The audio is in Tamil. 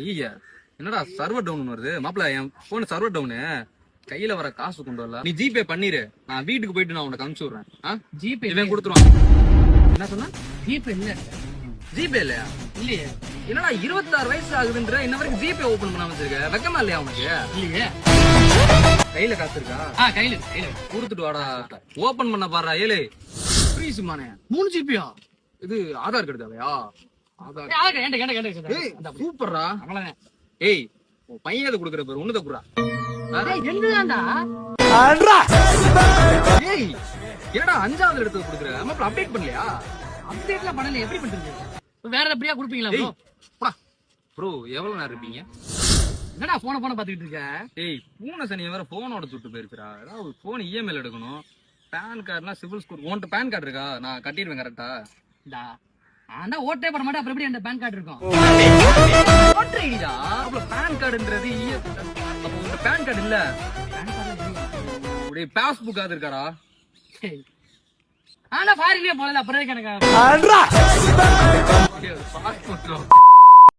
ஐயா என்னடா சர்வர் டவுன் வருது மாப்பிள்ள, என் போன் சர்வர் டவுனு. கையில வர காசு கொண்டு வரல. நீ ஜிபே பண்ணிரு, நான் வீட்டுக்கு போயிட்டு நான் உனக்கு அனுப்பிச்சு விடுறேன். ஜிபே இவன் கொடுத்துருவான். என்ன சொன்னா? ஜிபே இல்ல. ஜிபே இல்லையா? இல்லையே. என்னடா 26 வயசு ஆகுதுன்ற இன்ன வரைக்கும் ஜிபே ஓபன் பண்ணாம வச்சிருக்க? வெக்கமா இல்லையா உனக்கு? இல்லையே. கையில காசு இருக்கா? கையில கொடுத்துட்டு வாடா. ஓபன் பண்ண பாடுறா. ஏழு ஃப்ரீ சிம்மானே. 3 ஜிபியா? இது ஆதார் கார்டு தேவையா? ஆதார் சூப்பர்ரா. அவ்வளவுதான். ஏய் உன் பையன் எதை கொடுக்குற பேரு ஒண்ணுத குடுறா. என்னதான்டா? ஏய் என்னடா 5வது எடுத்து கொடுக்குற? மாப்பிள்ள அப்டேட் பண்ணலையா? அப்டேட்லாம் பண்ணல. எப்படி பண்றது? வேற எப்படியா கொடுப்பீங்களா ப்ரோ? ப்ரோ எவ்வளவு நேரம் இருப்பீங்க? என்னடா போன பாத்துக்கிட்டு இருக்க? ஏய் பூனை சனியை வேற போனோட சுட்டு போயிருச்சுடா. ஏதாவது ஒரு போன் இஎம்ஐல எடுக்கணும். பேன் கார்டுனா சிவில் ஸ்கோர். உன்கிட்ட பேன் கார்டு இருக்கா? நான் கட்டிடுவேன் கரெக்டா. ஆனா ஓட்டே போட மாட்டேன். அப்புறம் எப்படி அந்த பேன் கார்டு இருக்கும்? ஓட்டர் ஐடிடா. அப்புறம் பேன் கார்டுன்றது அப்ப உங்க பேன் கார்டு இல்ல. உடைய பாஸ்புக் அது இருக்காடா? ஆனா ஃபாரின்லயே போல. அப்புறம் எனக்கு பாஸ்போர்ட்